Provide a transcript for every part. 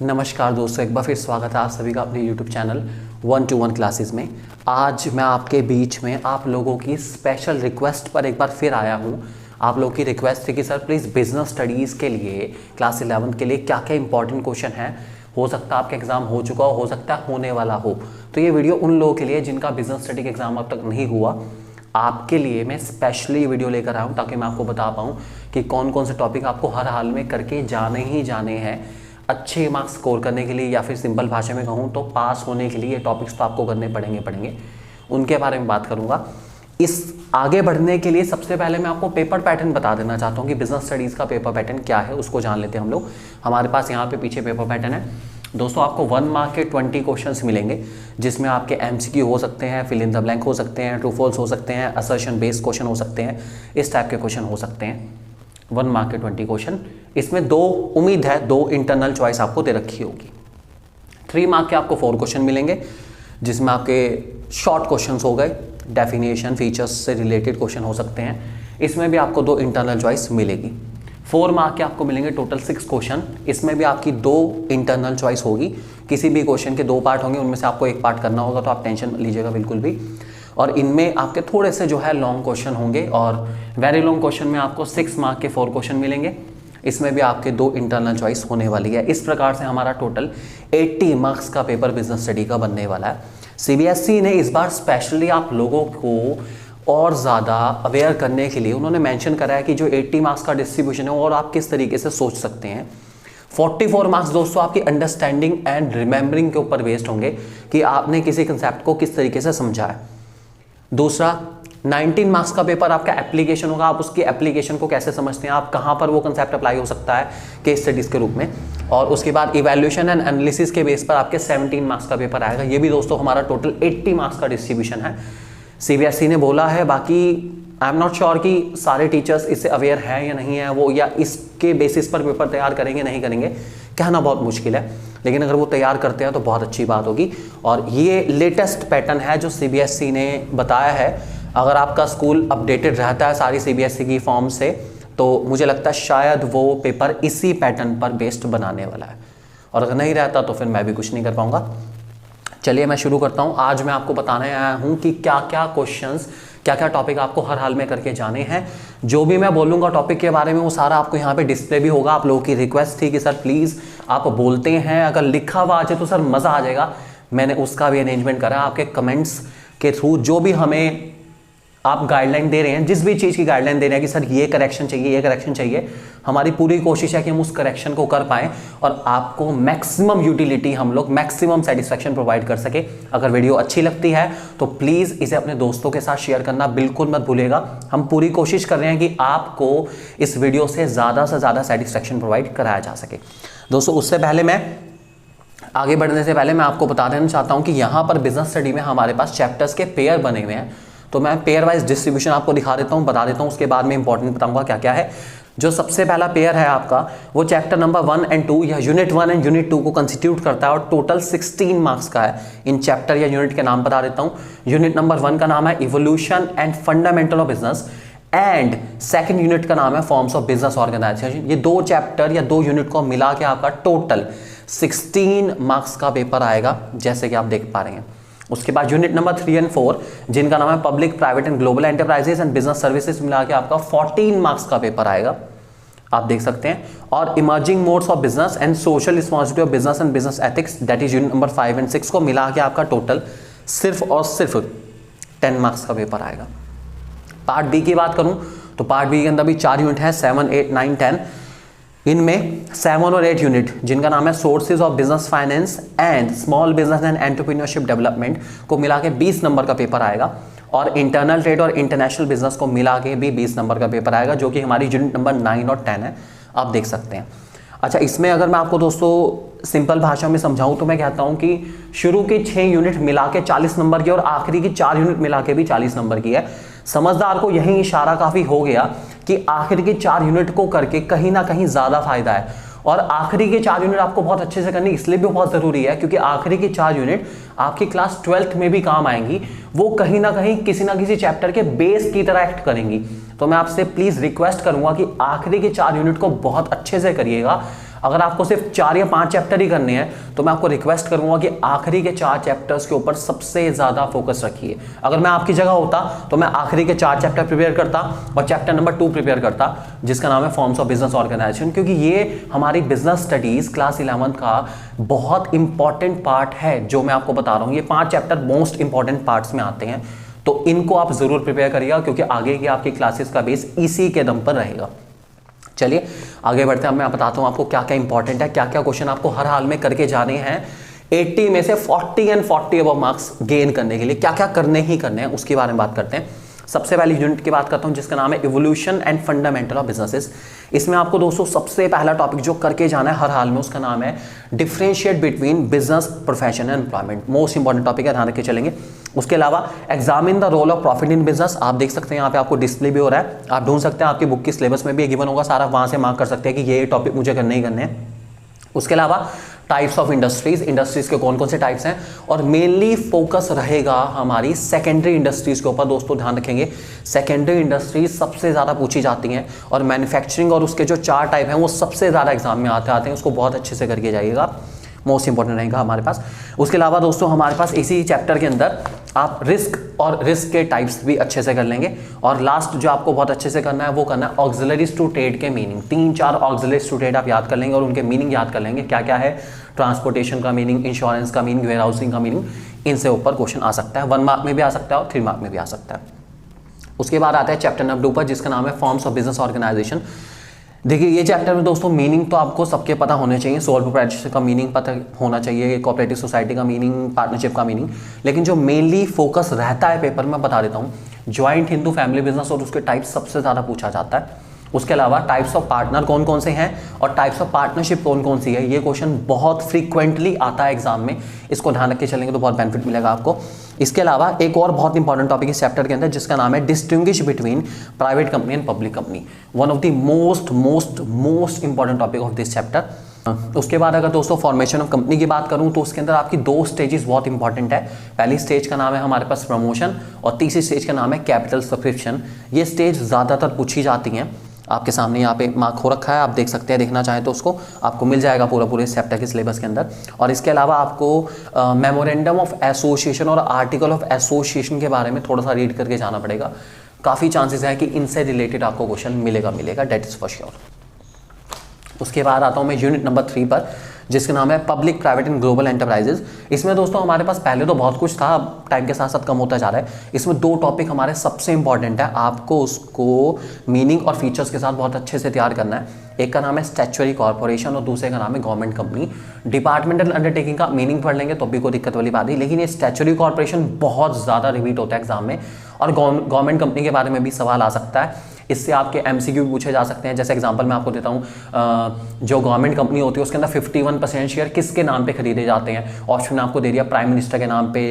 नमस्कार दोस्तों, एक बार फिर स्वागत है आप सभी का अपने YouTube चैनल 1-to-1 क्लासेस में। आज मैं आपके बीच में आप लोगों की स्पेशल रिक्वेस्ट पर एक बार फिर आया हूं। आप लोगों की रिक्वेस्ट थी कि सर प्लीज़ बिजनेस स्टडीज़ के लिए क्लास 11 के लिए क्या क्या इंपॉर्टेंट क्वेश्चन है। हो सकता है आपका एग्ज़ाम हो चुका हो सकता है होने वाला हो। तो ये वीडियो उन लोगों के लिए जिनका बिजनेस स्टडी का एग्ज़ाम अब तक नहीं हुआ, आपके लिए मैं स्पेशली वीडियो लेकर आया हूँ ताकि मैं आपको बता पाऊँ कि कौन कौन से टॉपिक आपको हर हाल में करके जाने ही जाने हैं अच्छे मार्क्स स्कोर करने के लिए, या फिर सिंपल भाषा में कहूँ तो पास होने के लिए। ये टॉपिक्स तो आपको करने पड़ेंगे, उनके बारे में बात करूँगा। इस आगे बढ़ने के लिए सबसे पहले मैं आपको पेपर पैटर्न बता देना चाहता हूँ कि बिजनेस स्टडीज़ का पेपर पैटर्न क्या है, उसको जान लेते हैं हम लोग। हमारे पास यहाँ पे पीछे पेपर पैटर्न है दोस्तों। आपको 1 मार्क के 20 क्वेश्चंस मिलेंगे, जिसमें आपके MCQ हो सकते हैं, फिल इन द ब्लैंक हो सकते हैं, ट्रू फॉल्स हो सकते हैं, असर्शन बेस्ड क्वेश्चन हो सकते हैं, इस टाइप के क्वेश्चन हो सकते हैं। 1 मार्क के 20 क्वेश्चन, इसमें 2 उम्मीद है 2 इंटरनल चॉइस आपको दे रखी होगी। 3 मार्क के आपको 4 क्वेश्चन मिलेंगे, जिसमें आपके शॉर्ट क्वेश्चंस हो गए, डेफिनेशन फीचर्स से रिलेटेड क्वेश्चन हो सकते हैं। इसमें भी आपको 2 इंटरनल चॉइस मिलेगी। 4 मार्क के आपको मिलेंगे टोटल 6 क्वेश्चन, इसमें भी आपकी 2 इंटरनल चॉइस होगी। किसी भी क्वेश्चन के 2 पार्ट होंगे, उनमें से आपको एक पार्ट करना होगा, तो आप टेंशन लीजिएगा बिल्कुल भी। और इनमें आपके थोड़े से जो है लॉन्ग क्वेश्चन होंगे, और वेरी लॉन्ग क्वेश्चन में आपको 6 मार्क के 4 क्वेश्चन मिलेंगे। इसमें भी आपके 2 इंटरनल चॉइस होने वाली है। इस प्रकार से हमारा टोटल 80 मार्क्स का पेपर बिजनेस स्टडी का बनने वाला है। CBSE ने इस बार स्पेशली आप लोगों को और ज़्यादा अवेयर करने के लिए उन्होंने मेंशन करा है कि जो 80 मार्क्स का डिस्ट्रीब्यूशन है और आप किस तरीके से सोच सकते हैं। 44 मार्क्स दोस्तों आपकी अंडरस्टैंडिंग एंड रिमेंबरिंग के ऊपर बेस्ड होंगे कि आपने किसी कंसेप्ट को किस तरीके से समझा है। दूसरा 19 मार्क्स का पेपर आपका एप्लीकेशन होगा, आप उसकी एप्लीकेशन को कैसे समझते हैं, आप कहाँ पर वो कंसेप्ट अप्लाई हो सकता है केस स्टडीज़ के रूप में। और उसके बाद इवैल्यूएशन एंड एनालिसिस के बेस पर आपके 17 मार्क्स का पेपर आएगा। ये भी दोस्तों हमारा टोटल 80 मार्क्स का डिस्ट्रीब्यूशन है। CBSE ने बोला है, बाकी आई एम नॉट श्योर कि सारे टीचर्स इससे अवेयर हैं या नहीं है वो, या इसके बेसिस पर पेपर तैयार करेंगे नहीं करेंगे, कहना बहुत मुश्किल है। लेकिन अगर वो तैयार करते हैं तो बहुत अच्छी बात होगी। और ये लेटेस्ट पैटर्न है जो CBSE ने बताया है। अगर आपका स्कूल अपडेटेड रहता है सारी CBSE की फॉर्म से, तो मुझे लगता है शायद वो पेपर इसी पैटर्न पर बेस्ड बनाने वाला है, और अगर नहीं रहता तो फिर मैं भी कुछ नहीं कर पाऊंगा। चलिए मैं शुरू करता हूं। आज मैं आपको बताने आया हूं कि क्या क्या क्वेश्चंस, क्या क्या टॉपिक आपको हर हाल में करके जाने हैं। जो भी मैं बोलूंगा टॉपिक के बारे में वो सारा आपको यहाँ पे डिस्प्ले भी होगा। आप लोगों की रिक्वेस्ट थी कि सर प्लीज़ आप बोलते हैं, अगर लिखा हुआ आ जाए तो सर मज़ा आ जाएगा। मैंने उसका भी अरेंजमेंट करा। आपके कमेंट्स के थ्रू जो भी हमें आप गाइडलाइन दे रहे हैं, जिस भी चीज़ की गाइडलाइन दे रहे हैं कि सर ये करेक्शन चाहिए, ये करेक्शन चाहिए, हमारी पूरी कोशिश है कि हम उस करेक्शन को कर पाएँ और आपको मैक्सिमम यूटिलिटी, हम लोग मैक्सिमम सेटिस्फैक्शन प्रोवाइड कर सके। अगर वीडियो अच्छी लगती है तो प्लीज़ इसे अपने दोस्तों के साथ शेयर करना बिल्कुल मत भूलिएगा। हम पूरी कोशिश कर रहे हैं कि आपको इस वीडियो से ज़्यादा सेटिस्फैक्शन प्रोवाइड कराया जा सके। दोस्तों उससे पहले मैं आगे बढ़ने से पहले मैं आपको बता देना चाहता हूँ कि यहाँ पर बिजनेस स्टडी में हमारे पास चैप्टर्स के पेयर बने हुए हैं। तो मैं पेयर वाइज डिस्ट्रीब्यूशन आपको दिखा देता हूँ, बता देता हूँ, उसके बाद में इंपॉर्टेंट बताऊंगा क्या क्या है। जो सबसे पहला पेयर है आपका वो चैप्टर नंबर 1 एंड 2 या यूनिट 1 एंड यूनिट 2 को कंस्टिट्यूट करता है, और टोटल 16 मार्क्स का है। इन चैप्टर या यूनिट के नाम बता देता हूँ। यूनिट नंबर 1 का नाम है evolution and fundamental of business, and second unit का नाम है फॉर्म्स ऑफ बिजनेस ऑर्गेनाइजेशन। ये 2 चैप्टर या 2 यूनिट को मिला के आपका टोटल 16 मार्क्स का पेपर आएगा, जैसे कि आप देख पा रहे हैं। उसके बाद यूनिट नंबर 3 एंड 4 जिनका नाम है public, private and global enterprises and business services, मिला के आपका 14 मार्क्स का पेपर आएगा, आप देख सकते हैं। और emerging modes of business and social responsibility of business and business ethics, that is unit number 5 and 6 को मिला के आपका टोटल सिर्फ और सिर्फ 10 मार्क्स का पेपर आएगा। पार्ट बी की बात करूं तो पार्ट बी के अंदर भी 4 यूनिट है, 7, 8, 9, 10। इनमें 7 और 8 यूनिट जिनका नाम है sources of business finance and small business and entrepreneurship development को मिला के 20 नंबर का पेपर आएगा, और इंटरनल ट्रेड और इंटरनेशनल बिजनेस को मिला के भी 20 नंबर का पेपर आएगा, जो कि हमारी यूनिट नंबर 9 और 10 है, आप देख सकते हैं। अच्छा, इसमें अगर मैं आपको दोस्तों सिंपल भाषा में समझाऊं तो मैं कहता हूं कि शुरू के 6 यूनिट मिला के 40 नंबर की और आखिरी की 4 यूनिट मिला के भी 40 नंबर की है। समझदार को यही इशारा काफ़ी हो गया कि आखिरी की 4 यूनिट को करके कहीं ना कहीं ज़्यादा फायदा है। और आखिरी के 4 यूनिट आपको बहुत अच्छे से करनी इसलिए भी बहुत ज़रूरी है क्योंकि आखिरी की 4 यूनिट आपकी क्लास 12th में भी काम आएंगी। वो कहीं ना कहीं किसी ना किसी चैप्टर के बेस की तरह एक्ट करेंगी। तो मैं आपसे प्लीज़ रिक्वेस्ट करूंगा कि आखिरी के 4 यूनिट को बहुत अच्छे से करिएगा। अगर आपको सिर्फ 4 या 5 चैप्टर ही करने हैं तो मैं आपको रिक्वेस्ट करूंगा कि आखिरी के 4 चैप्टर्स के ऊपर सबसे ज़्यादा फोकस रखिए। अगर मैं आपकी जगह होता तो मैं आखिरी के 4 चैप्टर प्रिपेयर करता और चैप्टर नंबर 2 प्रिपेयर करता, जिसका नाम है फॉर्म्स ऑफ बिजनेस ऑर्गेनाइजेशन, क्योंकि ये हमारी बिजनेस स्टडीज़ क्लास 11th का बहुत इंपॉर्टेंट पार्ट है जो मैं आपको बता रहा हूँ। ये 5 चैप्टर मोस्ट इंपॉर्टेंट पार्ट्स में आते हैं, तो इनको आप ज़रूर प्रिपेयर करिएगा क्योंकि आगे की आपकी क्लासेस का बेस इसी के दम पर रहेगा। चलिए आगे बढ़ते हैं। मैं बताता हूं आपको क्या क्या इंपॉर्टेंट है, क्या क्या क्वेश्चन आपको हर हाल में करके जाने हैं। 80 में से 40 एंड 40 अबव मार्क्स गेन करने के लिए क्या क्या करने ही करने हैं उसके बारे में बात करते हैं। सबसे पहली यूनिट की बात करता हूं जिसका नाम है evolution and fundamental of businesses. इसमें आपको दोस्तों सबसे पहला टॉपिक जो करके जाना है हर हाल में उसका नाम है differentiate between business, profession and employment. Most important topic है, ध्यान रख के चलेंगे। उसके अलावा examine the role of profit in business. आप देख सकते हैं यहाँ पे आपको डिस्प्ले भी हो रहा है, आप ढूंढ सकते हैं, आपकी बुक की सिलेबस में भी गिवन होगा सारा, वहां से मार्क कर सकते हैं कि ये टॉपिक मुझे करने ही करने हैं। उसके अलावा टाइप्स ऑफ इंडस्ट्रीज, इंडस्ट्रीज के कौन कौन से टाइप्स हैं, और मेनली फोकस रहेगा हमारी सेकेंडरी इंडस्ट्रीज के ऊपर। दोस्तों ध्यान रखेंगे सेकेंडरी इंडस्ट्रीज सबसे ज़्यादा पूछी जाती हैं और मैन्युफैक्चरिंग और उसके जो 4 टाइप हैं वो सबसे ज़्यादा एग्जाम में आते हैं, उसको बहुत अच्छे से करके जाइएगा, मोस्ट इंपॉर्टेंट रहेगा हमारे पास। उसके अलावा दोस्तों हमारे पास इसी चैप्टर के अंदर आप रिस्क और रिस्क के टाइप्स भी अच्छे से कर लेंगे। और लास्ट जो आपको बहुत अच्छे से करना है वो करना है ऑक्सिलरीज टू ट्रेड के मीनिंग। 3-4 ऑक्सिलरीज टू ट्रेड आप याद कर लेंगे और उनके मीनिंग याद कर लेंगे, क्या क्या है, ट्रांसपोर्टेशन का मीनिंग, इंश्योरेंस का मीनिंग, वेयर हाउसिंग का मीनिंग। इनसे ऊपर क्वेश्चन आ सकता है, 1 मार्क में भी आ सकता है और 3 मार्क में भी आ सकता है। उसके बाद आता है चैप्टर नंबर 2 पर जिसका नाम है फॉर्म्स ऑफ बिजनेस ऑर्गेनाइजेशन। देखिए ये चैप्टर में दोस्तों मीनिंग तो आपको सबके पता होने चाहिए, सोल प्रोप्राइटरशिप का मीनिंग पता होना चाहिए, कोऑपरेटिव सोसाइटी का मीनिंग, पार्टनरशिप का मीनिंग, लेकिन जो मेनली फोकस रहता है पेपर में बता देता हूँ, ज्वाइंट हिंदू फैमिली बिजनेस और उसके टाइप सबसे ज़्यादा पूछा जाता है। उसके अलावा टाइप्स ऑफ पार्टनर कौन कौन से हैं और टाइप्स ऑफ पार्टनरशिप कौन कौन सी है, ये क्वेश्चन बहुत फ्रीक्वेंटली आता है एग्जाम में, इसको ध्यान रख के चलेंगे तो बहुत बेनिफिट मिलेगा आपको। इसके अलावा एक और बहुत इंपॉर्टेंट टॉपिक इस चैप्टर के अंदर जिसका नाम है distinguish between private company and public company, one of the most important topic of this chapter. उसके बाद अगर दोस्तों फॉर्मेशन ऑफ कंपनी की बात करूं तो उसके अंदर आपकी 2 स्टेजेस बहुत इंपॉर्टेंट है। पहली स्टेज का नाम है हमारे पास प्रमोशन और तीसरी स्टेज का नाम है कैपिटल सब्सक्रिप्शन। ये स्टेज ज़्यादातर पूछी जाती हैं, आपके सामने यहाँ पे मार्क हो रखा है, आप देख सकते हैं, देखना चाहें तो उसको आपको मिल जाएगा पूरे इस चैप्टर के सिलेबस के अंदर। और इसके अलावा आपको मेमोरेंडम ऑफ एसोसिएशन और आर्टिकल ऑफ एसोसिएशन के बारे में थोड़ा सा रीड करके जाना पड़ेगा, काफ़ी चांसेस है कि इनसे रिलेटेड आपको क्वेश्चन मिलेगा, डेट इज़ फॉर श्योर। उसके बाद आता हूँ मैं यूनिट नंबर 3 पर जिसका नाम है public, private and global enterprises. इसमें दोस्तों हमारे पास पहले तो बहुत कुछ था, टाइम के साथ साथ कम होता जा रहा है। इसमें 2 टॉपिक हमारे सबसे इंपॉर्टेंट है, आपको उसको मीनिंग और फीचर्स के साथ बहुत अच्छे से तैयार करना है। एक का नाम है स्टैट्यूटरी कॉर्पोरेशन और दूसरे का नाम है गवर्नमेंट कंपनी। डिपार्टमेंटल अंडरटेकिंग का मीनिंग पढ़ लेंगे तो भी कोई दिक्कत वाली बात नहीं, लेकिन ये स्टैट्यूटरी कॉर्पोरेशन बहुत ज़्यादा रिपीट होता है एग्जाम में और गवर्नमेंट कंपनी के बारे में भी सवाल आ सकता है। इससे आपके एमसीक्यू भी पूछे जा सकते हैं। जैसे एग्जांपल मैं आपको देता हूँ, जो गवर्नमेंट कंपनी होती है उसके अंदर 51% शेयर किसके नाम पे खरीदे जाते हैं। ऑप्शन आपको दे दिया प्राइम मिनिस्टर के नाम पे,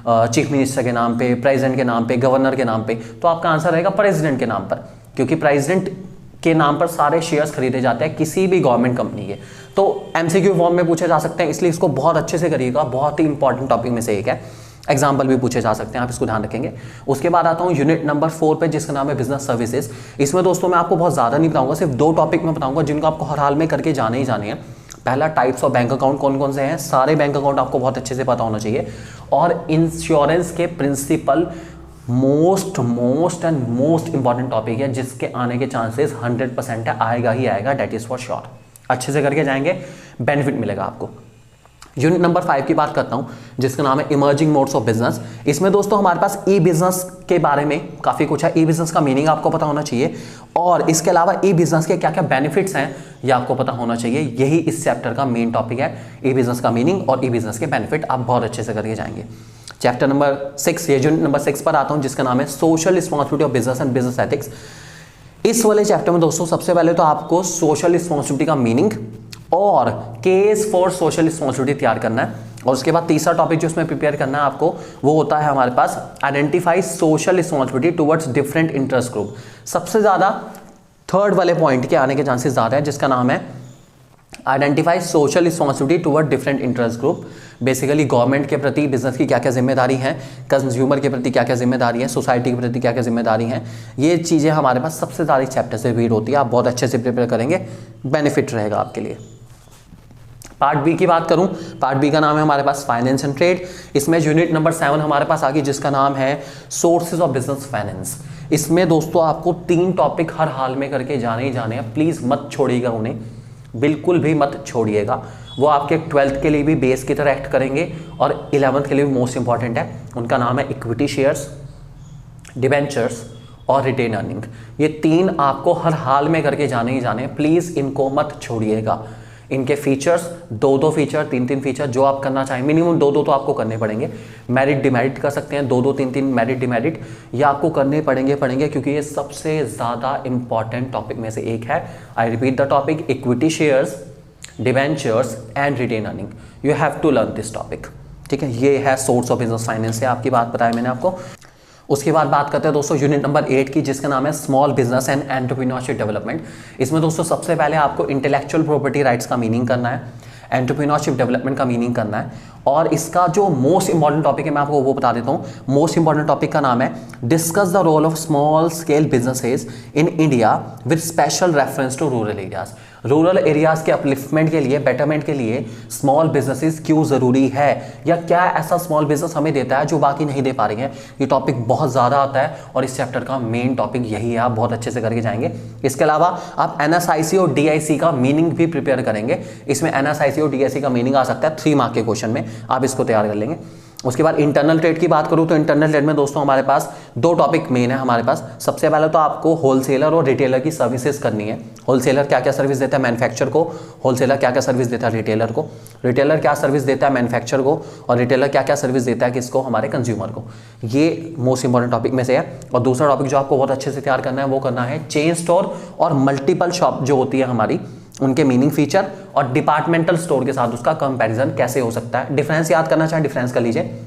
चीफ मिनिस्टर के नाम पे, प्रेसिडेंट के नाम पे, गवर्नर के नाम पे, तो आपका आंसर रहेगा प्रेसिडेंट के नाम पर, क्योंकि प्रेसिडेंट के नाम पर सारे शेयर्स खरीदे जाते हैं किसी भी गवर्नमेंट कंपनी के। तो एमसीक्यू फॉर्म में पूछे जा सकते हैं, इसलिए इसको बहुत अच्छे से करिएगा, बहुत ही इंपॉर्टेंट टॉपिक में से एक है। एग्जाम्पल भी पूछे जा सकते हैं, आप इसको ध्यान रखेंगे। उसके बाद आता हूँ यूनिट नंबर 4 पे जिसका नाम है बिजनेस सर्विसेज। इसमें दोस्तों मैं आपको बहुत ज़्यादा नहीं बताऊंगा, सिर्फ 2 टॉपिक में बताऊंगा जिनको आपको हर हाल में करके जाने ही जाने हैं। पहला टाइप्स ऑफ बैंक अकाउंट कौन कौन से हैं, सारे बैंक अकाउंट आपको बहुत अच्छे से पता होना चाहिए। और इंश्योरेंस के principle most and most important topic है जिसके आने के चांसेस 100% है, आएगा ही आएगा, डेट इज फॉर श्योर। अच्छे से करके जाएंगे, बेनिफिट मिलेगा आपको। यूनिट नंबर 5 की बात करता हूं जिसका नाम है इमर्जिंग मोड्स ऑफ बिजनेस। इसमें दोस्तों हमारे पास ई बिजनेस के बारे में काफ़ी कुछ है। ई बिजनेस का मीनिंग आपको पता होना चाहिए और इसके अलावा ई बिजनेस के क्या क्या बेनिफिट्स हैं ये आपको पता होना चाहिए। यही इस चैप्टर का मेन टॉपिक है, ई बिजनेस का मीनिंग और ई बिजनेस के बेनिफिट आप बहुत अच्छे से करके जाएंगे। चैप्टर नंबर 6, ये यूनिट नंबर 6 पर आता हूँ जिसका नाम है social responsibility of business and business ethics. इस वाले चैप्टर में दोस्तों सबसे पहले तो आपको सोशल रिस्पॉन्सिबिलिटी का मीनिंग और केस फॉर सोशल रिस्पॉन्सिबिलिटी तैयार करना है। और उसके बाद तीसरा टॉपिक जो इसमें प्रिपेयर करना है आपको वो होता है हमारे पास identify social responsibility towards different interest group. सबसे ज़्यादा थर्ड वाले पॉइंट के आने के चांसेस ज़्यादा है जिसका नाम है identify social responsibility toward different interest group. Basically government के प्रति बिजनेस की क्या क्या जिम्मेदारी है, कंज्यूमर के प्रति क्या क्या जिम्मेदारी है, सोसाइटी के प्रति क्या क्या जिम्मेदारी है, ये चीज़ें हमारे पास सबसे ज़्यादा इस चैप्टर से रीड होती है। आप बहुत अच्छे से प्रिपेयर करेंगे, बेनिफिट रहेगा आपके लिए। पार्ट बी की बात करूं, पार्ट बी का नाम है हमारे पास फाइनेंस एंड ट्रेड। इसमें यूनिट नंबर 7 हमारे पास आ गई, जिसका नाम है सोर्सेज ऑफ बिजनेस फाइनेंस। इसमें दोस्तों आपको 3 टॉपिक हर हाल में करके जाने ही जाने हैं, प्लीज मत छोड़िएगा उन्हें, बिल्कुल भी मत छोड़िएगा। वो आपके 12th के लिए भी बेस की तरह एक्ट करेंगे और 11th के लिए भी मोस्ट इंपॉर्टेंट है। उनका नाम है इक्विटी शेयर्स, डिबेंचर्स और रिटेन अर्निंग। ये 3 आपको हर हाल में करके जाने ही जाने, प्लीज इनको मत छोड़िएगा। इनके फीचर्स 2-2 फीचर, 3-3 फीचर, जो आप करना चाहें, मिनिमम 2-2 तो आपको करने पड़ेंगे। मेरिट डिमेरिट कर सकते हैं, 2-2 3-3 मेरिट डिमेरिट, ये आपको करने पड़ेंगे क्योंकि ये सबसे ज़्यादा इंपॉर्टेंट टॉपिक में से एक है। I repeat the topic, equity shares, debentures and retain earning. You have to learn this topic, ठीक है। ये है सोर्स ऑफ बिजनेस फाइनेंस से आपकी बात बताया मैंने आपको। उसके बाद बात करते हैं दोस्तों यूनिट नंबर 8 की, जिसका नाम है small business and entrepreneurship development. इसमें दोस्तों सबसे पहले आपको इंटेलेक्चुअल प्रॉपर्टी राइट्स का मीनिंग करना है, एंटरप्रेन्योरशिप डेवलपमेंट का मीनिंग करना है, और इसका जो मोस्ट इंपॉर्टेंट टॉपिक है मैं आपको वो बता देता हूँ। मोस्ट इंपॉर्टेंट टॉपिक का नाम है discuss the role of small scale businesses in India with special reference to rural areas. Rural areas के अपलिफ्टमेंट के लिए, बेटरमेंट के लिए स्मॉल बिजनेसेस क्यों जरूरी है, या क्या ऐसा स्मॉल बिजनेस हमें देता है जो बाकी नहीं दे पा रही है। ये टॉपिक बहुत ज़्यादा आता है और इस चैप्टर का मेन टॉपिक यही है, आप बहुत अच्छे से करके जाएंगे। इसके अलावा आप NSIC और DIC का मीनिंग भी प्रिपेयर करेंगे। इसमें NSIC और DIC का मीनिंग आ सकता है 3 मार्क के क्वेश्चन में, आप इसको तैयार कर लेंगे। उसके बाद इंटरनल ट्रेड की बात करूं तो इंटरनल ट्रेड में दोस्तों हमारे पास 2 टॉपिक मेन है हमारे पास। सबसे पहले तो आपको होलसेलर और रिटेलर की सर्विसेज करनी है। होलसेलर क्या क्या सर्विस देता है मैन्युफैक्चरर को, होलसेलर क्या क्या सर्विस देता है रिटेलर को, रिटेलर क्या सर्विस देता है मैन्युफैक्चरर को, और रिटेलर क्या क्या सर्विस देता है किसको, हमारे कंज्यूमर को। ये मोस्ट इंपॉर्टेंट टॉपिक में से है। और दूसरा टॉपिक जो आपको बहुत अच्छे से तैयार करना है वो करना है चेन स्टोर और मल्टीपल शॉप जो होती है हमारी, उनके मीनिंग, फीचर, और डिपार्टमेंटल स्टोर के साथ उसका कंपैरिजन कैसे हो सकता है। डिफरेंस याद करना चाहे डिफरेंस कर लीजिए।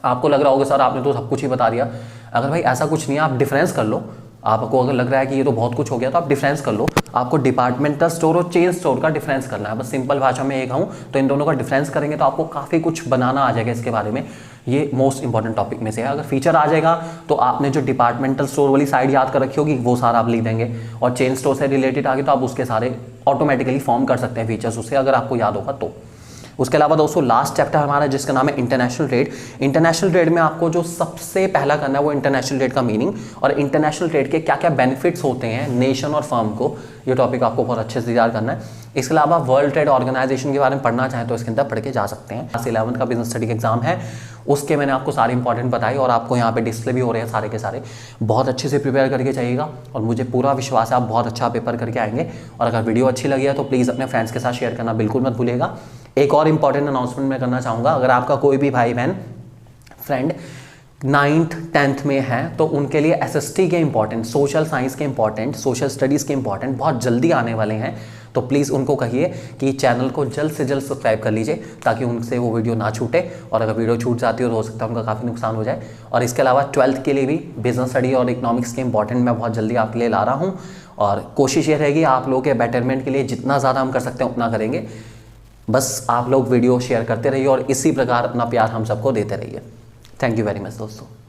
आपको लग रहा होगा सर आपने तो सब कुछ ही बता दिया, अगर भाई ऐसा कुछ नहीं है, आप डिफरेंस कर लो। आपको अगर लग रहा है कि ये तो बहुत कुछ हो गया तो आप डिफरेंस कर लो। आपको डिपार्टमेंटल स्टोर और चेन स्टोर का डिफरेंस करना है, बस सिंपल भाषा में एक कहूँ तो इन दोनों का डिफरेंस करेंगे तो आपको काफ़ी कुछ बनाना आ जाएगा इसके बारे में। ये मोस्ट इंपॉर्टेंट टॉपिक में से है। अगर फीचर आ जाएगा तो आपने जो डिपार्टमेंटल स्टोर वाली साइड याद कर रखी होगी वो सारा आप लिख देंगे, और चेन स्टोर से रिलेटेड आ गए तो आप उसके सारे ऑटोमेटिकली फॉर्म कर सकते हैं फीचर्स उससे, अगर आपको याद होगा तो। उसके अलावा दोस्तों लास्ट चैप्टर हमारा जिसका नाम है इंटरनेशनल ट्रेड। इंटरनेशनल ट्रेड में आपको जो सबसे पहला करना है वो इंटरनेशनल ट्रेड का मीनिंग और इंटरनेशनल ट्रेड के क्या क्या बेनिफिट्स होते हैं नेशन और फर्म को, ये टॉपिक आपको बहुत अच्छे से तैयार करना है। इसके अलावा वर्ल्ड ट्रेड ऑर्गेनाइजेशन के बारे में पढ़ना चाहें तो इसके अंदर पढ़ के जा सकते हैं। क्लास 11 का बिजनेस स्टडी का एग्जाम है, उसके मैंने आपको सारे इंपॉर्टेंट बताई और आपको यहाँ पे डिस्प्ले भी हो रहे हैं सारे के सारे। बहुत अच्छे से प्रिपेयर करके जाइएगा और मुझे पूरा विश्वास है आप बहुत अच्छा पेपर करके आएंगे। और अगर वीडियो अच्छी लगी है तो प्लीज़ अपने फ्रेंड्स के साथ शेयर करना बिल्कुल मत भूलिएगा। एक और इंपॉर्टेंट अनाउंसमेंट मैं करना चाहूँगा, अगर आपका कोई भी भाई बहन फ्रेंड 9th 10th में है तो उनके लिए SST के इंपॉर्टेंट, सोशल साइंस के इंपॉर्टेंट, सोशल स्टडीज़ के इंपॉर्टेंट बहुत जल्दी आने वाले हैं, तो प्लीज़ उनको कहिए कि चैनल को जल्द से जल्द सब्सक्राइब कर लीजिए ताकि उनसे वो वीडियो ना छूटे, और अगर वीडियो छूट जाती हो तो हो सकता है उनका काफ़ी नुकसान हो जाए। और इसके अलावा 12th के लिए भी बिजनेस स्टडी और इकोनॉमिक्स के इंपॉर्टेंट मैं बहुत जल्दी आपके लिए ला रहा हूँ, और कोशिश ये रहेगी आप लोगों के बेटरमेंट के लिए जितना ज़्यादा हम कर सकते हैं उतना करेंगे। बस आप लोग वीडियो शेयर करते रहिए और इसी प्रकार अपना प्यार हम सबको देते रहिए। थैंक यू वेरी मच दोस्तों।